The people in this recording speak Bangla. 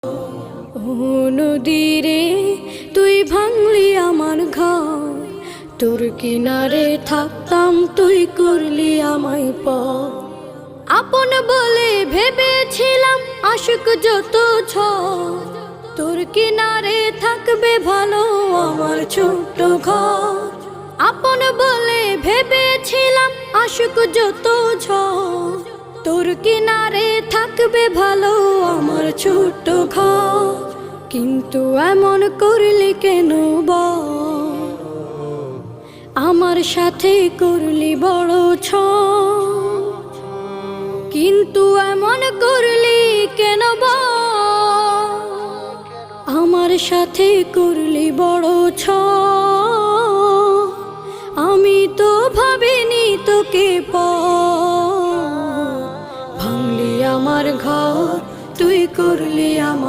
ও নদী রে তুই ভাঙলি আমার ঘর, তোর কিনারে থাকতাম তুই করলি আমায় পর। আপন বলে ভেবেছিলাম আশুক যত ঝড়, তোর কিনারে থাকবে ভালো আমার ছোট্ট ঘর। আপন বলে ভেবেছিলাম আশুক যত ঝড়, তোর কিনারে থাকবে ভালো আমার ছোট্ট ঘর। কিন্তু এমন করলি কেন বল, আমার সাথে করলি বড় ছল। কিন্তু এমন করলি কেন বল, আমার সাথে করলি বড় ছল। আমি তো ভাবিনি তোকে পর, ভাঙলি আমার ঘর তুই করলি আমায়